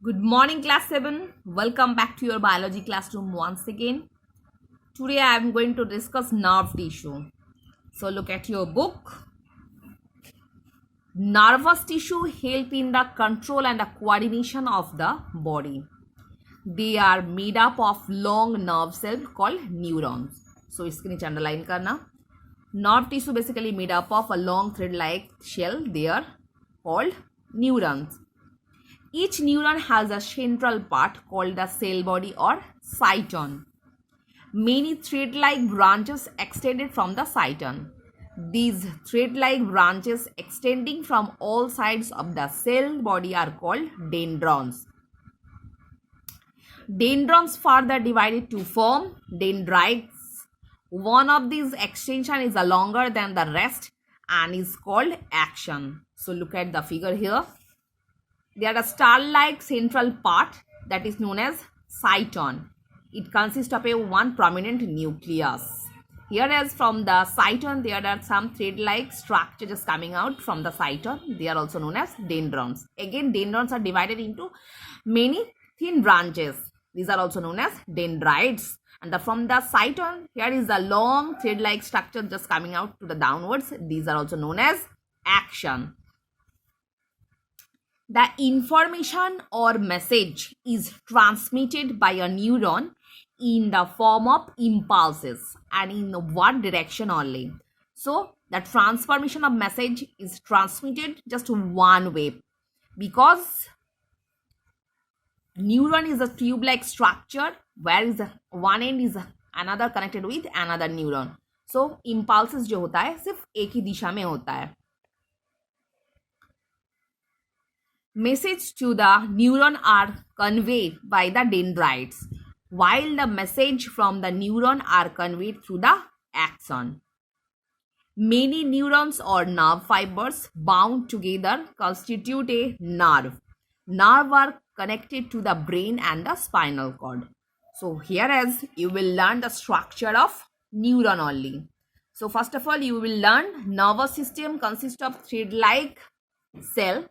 Good morning, class 7. Welcome back to your biology classroom once again. Today I am going to discuss nerve tissue. So look at your book. Nervous tissue help in the control and the coordination of the body. They are made up of long nerve cells called neurons. So इसके नीचे underline करना. Nerve tissue basically made up of a long thread-like shell. They are called neurons. Each neuron has a central part called the cell body or cyton. Many thread-like branches extended from the cyton. These thread-like branches extending from all sides of the cell body are called dendrons. Dendrons further divided to form dendrites. One of these extension is longer than the rest and is called action. So look at the figure here. There are a star-like central part that is known as cyton. It consists of one prominent nucleus. Here as from the cyton, there are some thread-like structures coming out from the cyton. They are also known as dendrons. Again, dendrons are divided into many thin branches. These are also known as dendrites. And from the cyton, here is a long thread-like structure just coming out to the downwards. These are also known as action. The information or message is transmitted by a neuron in the form of impulses and in one direction only. So the transformation of message is transmitted just one way because neuron is a tube-like structure where is one end is another connected with another neuron. So impulses जो होता है सिर्फ एक ही दिशा में होता है. Message to the neuron are conveyed by the dendrites, while the message from the neuron are conveyed through the axon. Many neurons or nerve fibers bound together constitute a nerve. Nerve are connected to the brain and the spinal cord. So here as you will learn the structure of neuron only. So first of all you will learn nervous system consists of thread-like cell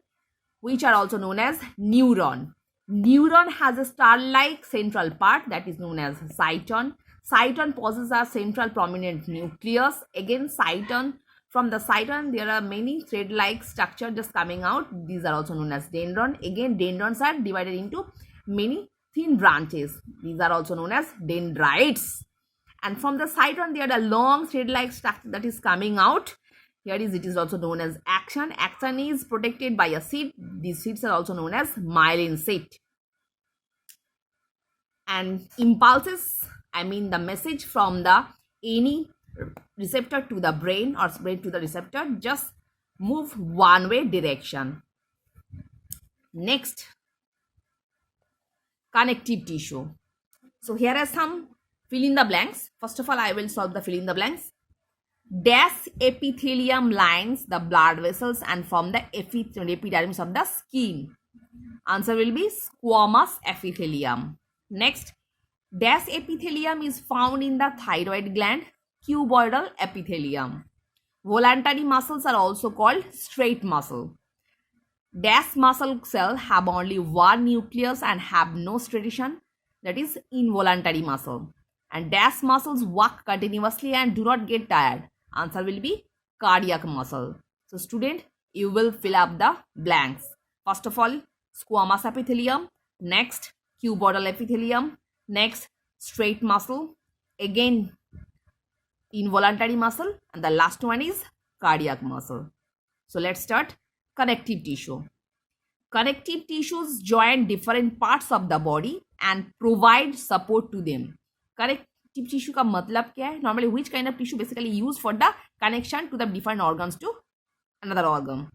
which are also known as neuron. Neuron has a star-like central part that is known as cyton. Cyton possesses a central prominent nucleus. Again, cyton. From the cyton, there are many thread-like structures just coming out. These are also known as dendron. Again, dendrons are divided into many thin branches. These are also known as dendrites. And from the cyton, there are a long thread-like structure that is coming out. Here it is also known as action. Action is protected by a seed. These seeds are also known as myelin seed. And impulses, I mean the message from the any receptor to the brain or brain to the receptor just move one way direction. Next, connective tissue. So here are some fill in the blanks. First of all, I will solve the fill in the blanks. Dash epithelium lines the blood vessels and form the epidermis of the skin. Answer will be squamous epithelium. Next, dash epithelium is found in the thyroid gland, cuboidal epithelium. Voluntary muscles are also called straight muscle. Dash muscle cells have only one nucleus and have no striation, that is involuntary muscle. And dash muscles work continuously and do not get tired. Answer will be cardiac muscle. So student, you will fill up the blanks. First of all, squamous epithelium. Next, cuboidal epithelium. Next, straight muscle. Again, involuntary muscle. And the last one is cardiac muscle. So let's start. Connective tissue. Connective tissues join different parts of the body and provide support to them. Connective tissue का मतलब क्या है? Normally, which kind of tissue basically used for the connection to the different organs to another organ.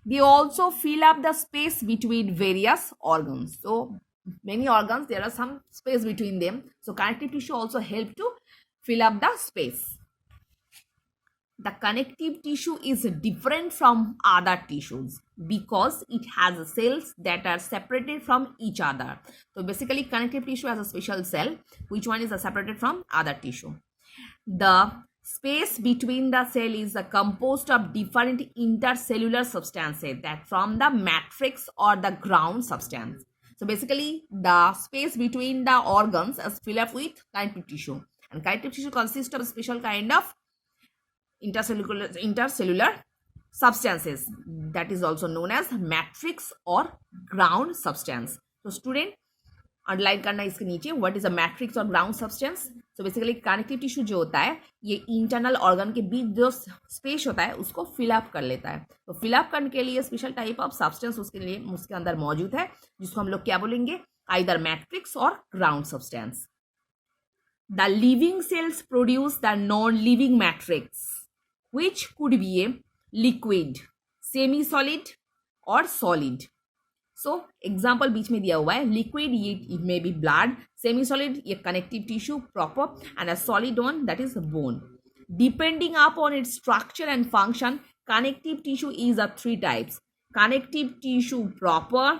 They also fill up the space between various organs. So many organs, there are some space between them. So connective tissue also help to fill up the space. The connective tissue is different from other tissues because it has cells that are separated from each other. So basically connective tissue has a special cell which one is separated from other tissue. The space between the cell is composed of different intercellular substances that from the matrix or the ground substance. So basically, the space between the organs is filled up with connective tissue, and connective tissue consists of a special kind of intercellular substances that is also known as matrix or ground substance. So student, underline करना इसके नीचे, what is a matrix और ground substance. So basically connective tissue जो होता है ये internal organ के बीच जो स्पेस होता है उसको फिलअप कर लेता है. तो फिलअप करने के लिए स्पेशल टाइप ऑफ सब्सटेंस उसके लिए उसके अंदर मौजूद है, जिसको हम लोग क्या बोलेंगे, आइदर मैट्रिक्स और ground substance. The living cells produce the non living matrix which could be a liquid, semi solid or solid. So example बीच में दिया हुआ है, liquid it may be blood, semi solid ये connective tissue proper, and a solid one that is bone. Depending upon its structure and function, connective tissue is of three types. Connective tissue proper,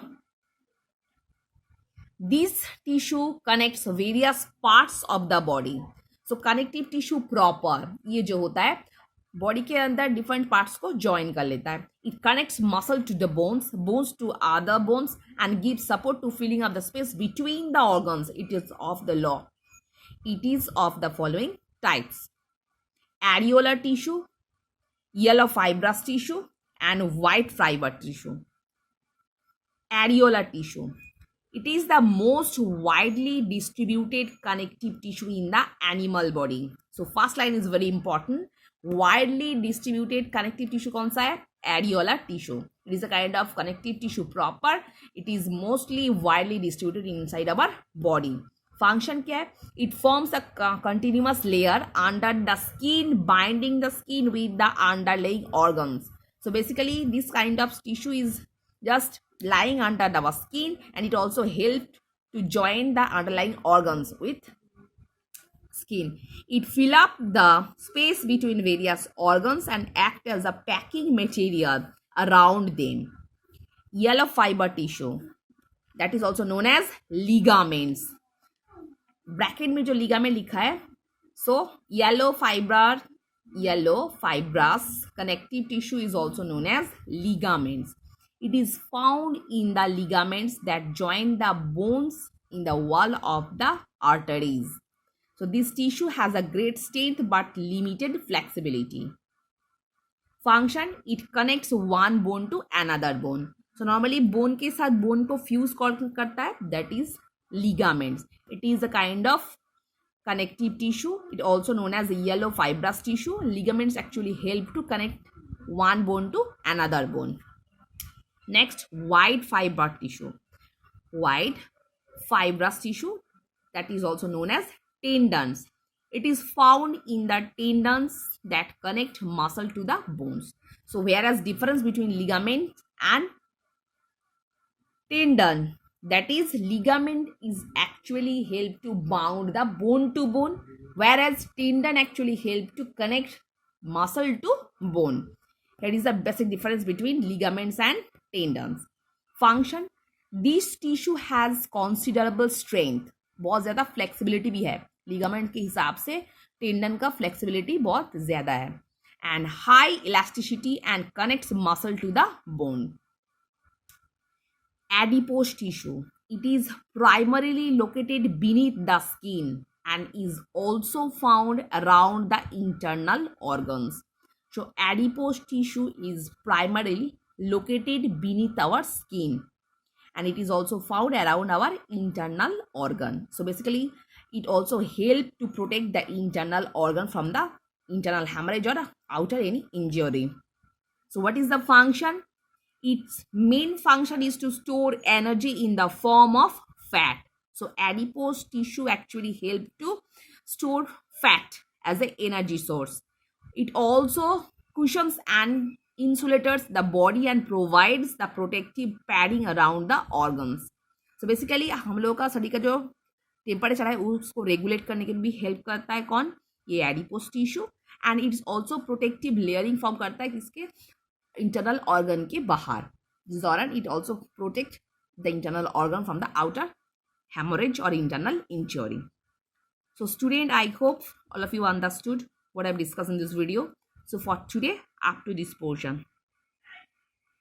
this tissue connects various parts of the body. So connective tissue proper ये जो होता है body के अंदर different parts को join कर लेता है. It connects muscle to the bones, bones to other bones and give support to filling up the space between the organs. It is of the law. It is of the following types: areolar tissue, yellow fibrous tissue and white fibre tissue. Areolar tissue, it is the most widely distributed connective tissue in the animal body. So first line is very important. Widely distributed connective tissue कौन सा है? Areolar tissue. It is a kind of connective tissue proper. It is mostly widely distributed inside our body. Function क्या है? It forms a continuous layer under the skin, binding the skin with the underlying organs. So basically, this kind of tissue is just lying under our skin, and it also helps to join the underlying organs with skin. It fill up the space between various organs and act as a packing material around them. Yellow fiber tissue, that is also known as ligaments. Bracket में जो ligament लिखा है, so yellow fibrous connective tissue is also known as ligaments. It is found in the ligaments that join the bones in the wall of the arteries. So this tissue has a great strength but limited flexibility. Function, it connects one bone to another bone. So normally bone के साथ bone को fuse करता है, that is ligaments. It is a kind of connective tissue. It also known as yellow fibrous tissue. Ligaments actually help to connect one bone to another bone. Next, white fiber tissue. White fibrous tissue, that is also known as tendons. It is found in the tendons that connect muscle to the bones. So whereas difference between ligament and tendon, that is ligament is actually help to bound the bone to bone, whereas tendon actually help to connect muscle to bone. That is the basic difference between ligaments and tendons. Function, this tissue has considerable strength. बहुत ज़्यादा flexibility भी है. Ligament के हिसाब से tendon का flexibility बहुत ज़्यादा है. And high elasticity and connects muscle to the bone. Adipose tissue. It is primarily located beneath the skin and is also found around the internal organs. So adipose tissue is primarily located beneath our skin and it is also found around our internal organ. So basically it also helps to protect the internal organ from the internal hemorrhage or outer any injury. So what is the function? Its main function is to store energy in the form of fat. So adipose tissue actually helps to store fat as an energy source. It also cushions and insulates the body and provides the protective padding around the organs. So basically हम लोगों का शरीर का जो temperature है उसको regulate करने के लिए भी हेल्प करता है. कौन? ये adipose tissue. And it's also protective layering form करता है किसके? इंटरनल ऑर्गन के बाहर. जिस दौरान it also protect the internal organ from the outer hemorrhage or internal injury. So student, I hope all of you understood what I've discussed in this video. So for today, up to this portion.